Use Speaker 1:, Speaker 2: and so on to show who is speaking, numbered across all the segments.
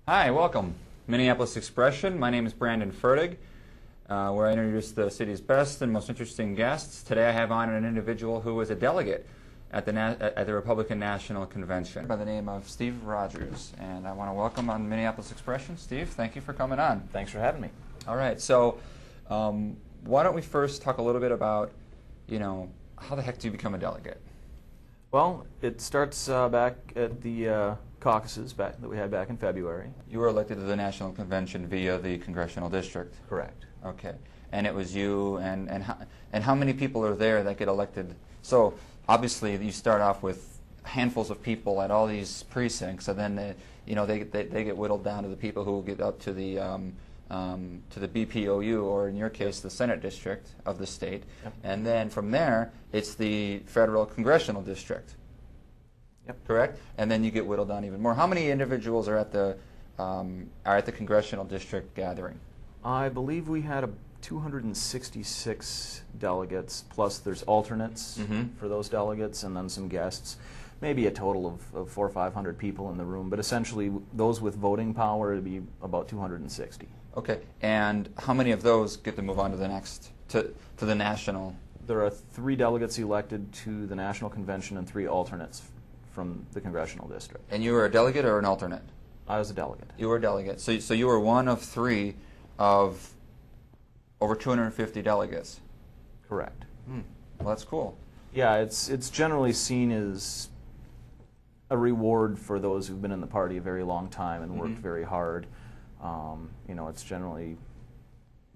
Speaker 1: Hi, welcome. Minneapolis Expression. My name is Brandon Fertig, where I introduce the city's best and most interesting guests. Today I have on an individual who was a delegate at the Republican National Convention by the name of Steve Rogers. And I want to welcome on Minneapolis Expression. Steve, thank you for coming on.
Speaker 2: Thanks for having me.
Speaker 1: All right, so why don't we first talk a little bit about, how the heck do you become a delegate?
Speaker 2: Well, it starts back at the caucuses that we had back in February.
Speaker 1: You were elected to the National Convention via the congressional district.
Speaker 2: Correct.
Speaker 1: Okay, and it was you, and how many people are there that get elected? So obviously you start off with handfuls of people at all these precincts, and then they get whittled down to the people who will get up to the BPOU, or in your case the Senate district of the state,
Speaker 2: Yep.
Speaker 1: And then from there it's the federal congressional district.
Speaker 2: Yep.
Speaker 1: Correct? And then you get whittled down even more. How many individuals are at the congressional district gathering?
Speaker 2: I believe we had 266 delegates, plus there's alternates for those delegates, and then some guests. Maybe a total of 400 or 500 people in the room, but essentially those with voting power would be about 260.
Speaker 1: Okay, and how many of those get to move on to the next, to the national?
Speaker 2: There are 3 delegates elected to the National Convention and 3 alternates from the congressional district.
Speaker 1: And you were a delegate or an alternate?
Speaker 2: I was a delegate.
Speaker 1: You were a delegate. So you were one of 3 of over 250 delegates.
Speaker 2: Correct.
Speaker 1: Well, that's cool.
Speaker 2: Yeah, it's generally seen as a reward for those who've been in the party a very long time and worked very hard. It's generally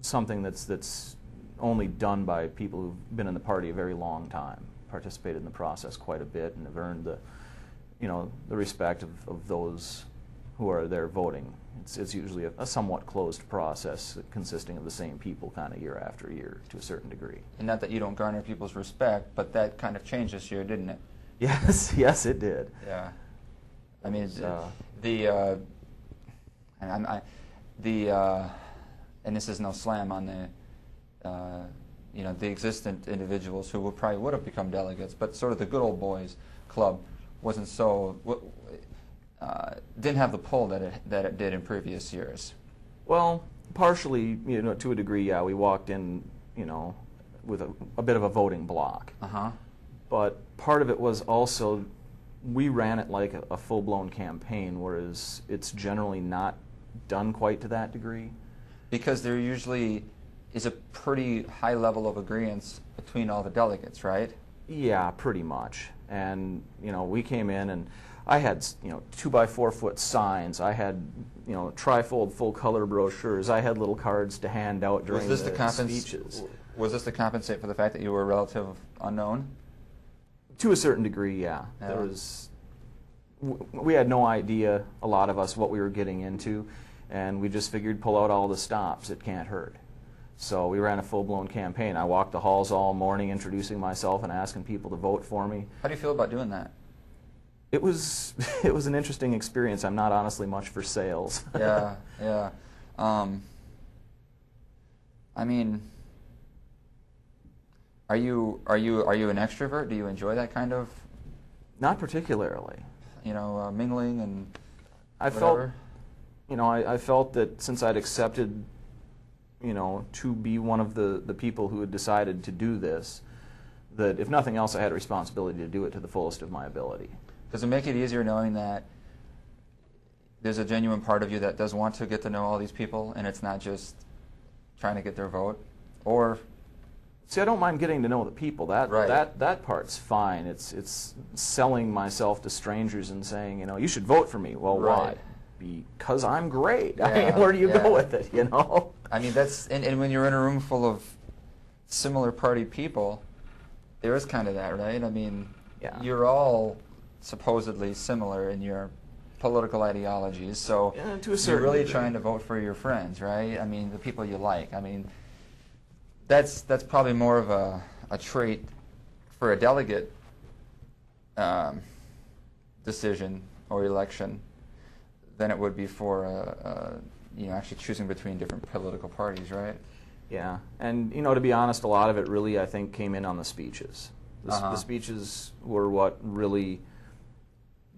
Speaker 2: something that's only done by people who've been in the party a very long time, participated in the process quite a bit, and have earned the respect of those who are there voting. It's usually a somewhat closed process consisting of the same people kind of year after year to a certain degree. And
Speaker 1: not that you don't garner people's respect, but that kind of changed this year, didn't it?
Speaker 2: Yes, it did.
Speaker 1: Yeah. I mean, and this is no slam on the existent individuals who probably would have become delegates, but sort of the good old boys club wasn't didn't have the pull that it did in previous years.
Speaker 2: Well, partially, to a degree, yeah. We walked in, with a bit of a voting block. But part of it was also we ran it like a full-blown campaign, whereas it's generally not done quite to that degree.
Speaker 1: Because there usually is a pretty high level of agreement between all the delegates, right?
Speaker 2: Yeah, pretty much. And we came in and I had 2x4 foot signs. I had trifold full color brochures. I had little cards to hand out during the speeches.
Speaker 1: Was this to compensate for the fact that you were a relative unknown?
Speaker 2: To a certain degree, yeah. We had no idea, a lot of us, what we were getting into, and we just figured pull out all the stops. It can't hurt. So we ran a full-blown campaign. I walked the halls all morning introducing myself and asking people to vote for me.
Speaker 1: How do you feel about doing that?
Speaker 2: It was an interesting experience. I'm not honestly much for sales.
Speaker 1: Yeah. I mean, are you an extrovert? Do you enjoy that kind of?
Speaker 2: Not particularly.
Speaker 1: Mingling and
Speaker 2: I
Speaker 1: whatever?
Speaker 2: I felt that since I'd accepted, to be one of the people who had decided to do this, that if nothing else, I had a responsibility to do it to the fullest of my ability.
Speaker 1: Does it make it easier knowing that there's a genuine part of you that does want to get to know all these people, and it's not just trying to get their vote? Or
Speaker 2: see, I don't mind getting to know the people. That part's fine. It's selling myself to strangers and saying, you should vote for me. Well, why? Because I'm great.
Speaker 1: Yeah,
Speaker 2: I mean, where do you go with it?
Speaker 1: I mean, that's and when you're in a room full of similar party people, there is kind of that, right? I mean, you're all supposedly similar in your political ideologies, so
Speaker 2: to a certain
Speaker 1: you're really
Speaker 2: degree.
Speaker 1: trying to vote for your friends, right? I mean, the people you like. I mean, that's probably more of a trait for a delegate decision or election than it would be for actually choosing between different political parties, right?
Speaker 2: Yeah, and to be honest, a lot of it really, I think, came in on the speeches. The speeches were what really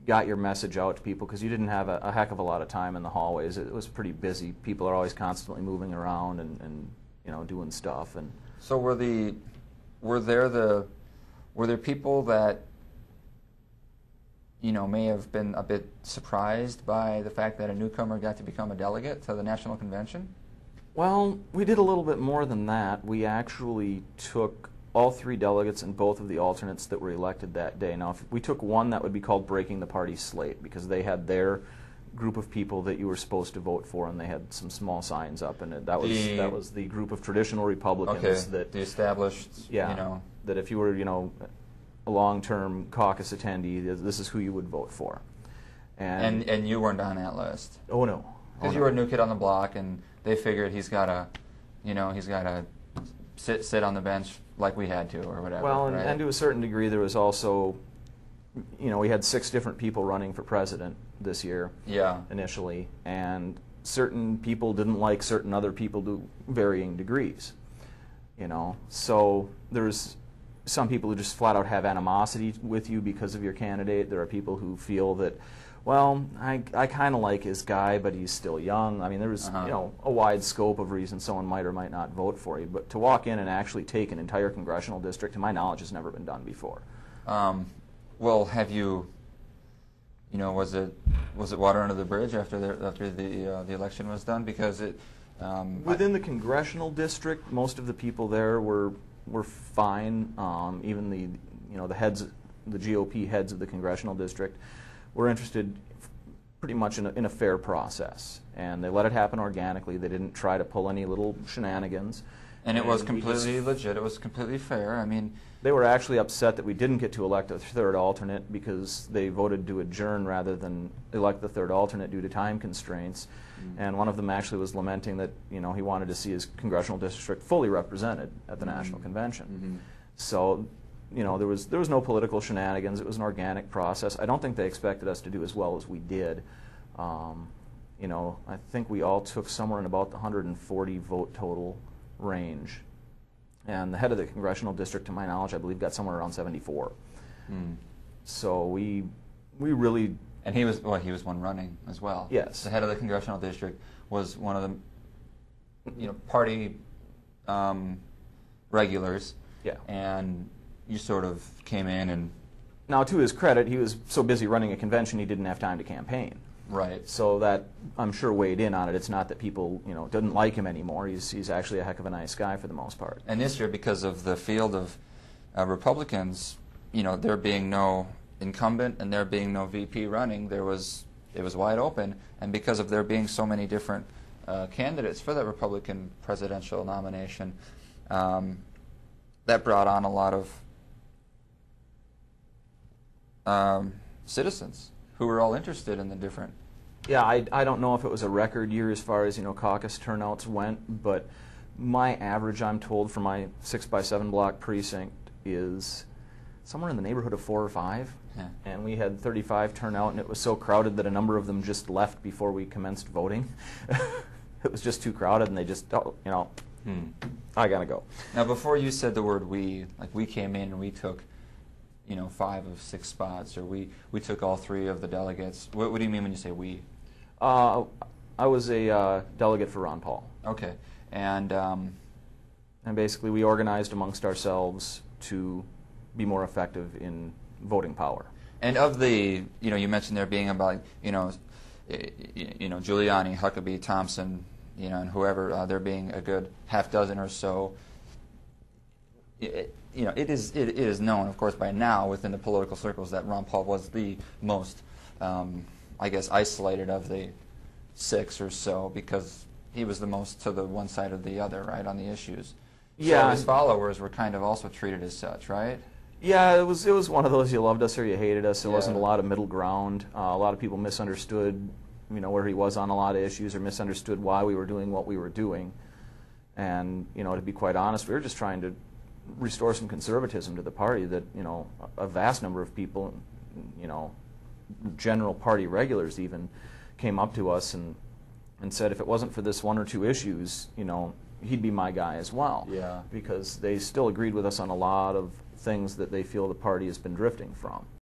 Speaker 2: got your message out to people, because you didn't have a heck of a lot of time in the hallways. It was pretty busy. People are always constantly moving around and doing stuff. And
Speaker 1: so were there people that may have been a bit surprised by the fact that a newcomer got to become a delegate to the National Convention?
Speaker 2: Well, we did a little bit more than that. We actually took all 3 delegates and both of the alternates that were elected that day. Now, if we took one, that would be called breaking the party slate, because they had their group of people that you were supposed to vote for, and they had some small signs up, and that was the group of traditional Republicans that
Speaker 1: the established,
Speaker 2: that if you were a long-term caucus attendee, this is who you would vote for.
Speaker 1: And you weren't on that list.
Speaker 2: Oh no,
Speaker 1: because you were a new kid on the block, and they figured he's got to sit on the bench like we had to, or whatever.
Speaker 2: Well,
Speaker 1: right?
Speaker 2: and to a certain degree, there was also, we had 6 different people running for president this year.
Speaker 1: Yeah.
Speaker 2: Initially, and certain people didn't like certain other people to varying degrees. So there's some people who just flat out have animosity with you because of your candidate. There are people who feel that, well, I kind of like his guy, but he's still young. I mean, there was a wide scope of reasons someone might or might not vote for you. But to walk in and actually take an entire congressional district, to my knowledge, has never been done before.
Speaker 1: Well, have you? Was it water under the bridge after the election was done? Because
Speaker 2: within the congressional district, most of the people there were fine. Even the heads, the GOP heads of the congressional district, were interested pretty much in a fair process, and they let it happen organically. They didn't try to pull any little shenanigans.
Speaker 1: And it was completely legit. It was completely fair. I mean,
Speaker 2: they were actually upset that we didn't get to elect a 3rd alternate, because they voted to adjourn rather than elect the 3rd alternate due to time constraints. And one of them actually was lamenting that he wanted to see his congressional district fully represented at the National Convention. So there was no political shenanigans. It was an organic process. I don't think they expected us to do as well as we did. I think we all took somewhere in about the 140 vote total range. And the head of the congressional district, to my knowledge, I believe got somewhere around 74. So we really...
Speaker 1: And he was one running as well.
Speaker 2: Yes.
Speaker 1: The head of the congressional district was one of the party regulars.
Speaker 2: Yeah.
Speaker 1: And you sort of came in and...
Speaker 2: Now, to his credit, he was so busy running a convention he didn't have time to campaign.
Speaker 1: Right.
Speaker 2: So that, I'm sure, weighed in on it. It's not that people, didn't like him anymore. He's actually a heck of a nice guy for the most part.
Speaker 1: And this year, because of the field of Republicans, there being no incumbent and there being no VP running, it was wide open. And because of there being so many different candidates for that Republican presidential nomination, that brought on a lot of citizens who were all interested in the different.
Speaker 2: Yeah, I don't know if it was a record year as far as caucus turnouts went, but my average, I'm told, for my 6x7 block precinct is somewhere in the neighborhood of 4 or 5.
Speaker 1: Yeah.
Speaker 2: And we had 35 turnout, and it was so crowded that a number of them just left before we commenced voting. It was just too crowded, and they just, I gotta go.
Speaker 1: Now, before you said the word "we," like we came in and we took 5 of 6 spots, or we took all 3 of the delegates. What do you mean when you say we?
Speaker 2: I was a delegate for Ron Paul.
Speaker 1: Okay. And
Speaker 2: basically we organized amongst ourselves to be more effective in voting power.
Speaker 1: And of the, you mentioned there being about, Giuliani, Huckabee, Thompson, and whoever, there being a good half dozen or so. It is known, of course, by now within the political circles that Ron Paul was the most, isolated of the 6 or so, because he was the most to the one side or the other, right, on the issues.
Speaker 2: Yeah.
Speaker 1: So his followers were kind of also treated as such, right?
Speaker 2: Yeah, it was one of those, you loved us or you hated us. There wasn't a lot of middle ground. A lot of people misunderstood, where he was on a lot of issues, or misunderstood why we were doing what we were doing. And, to be quite honest, we were just trying to restore some conservatism to the party that, a vast number of people, general party regulars even, came up to us and said if it wasn't for this 1 or 2 issues, he'd be my guy as well.
Speaker 1: Yeah.
Speaker 2: Because they still agreed with us on a lot of things that they feel the party has been drifting from.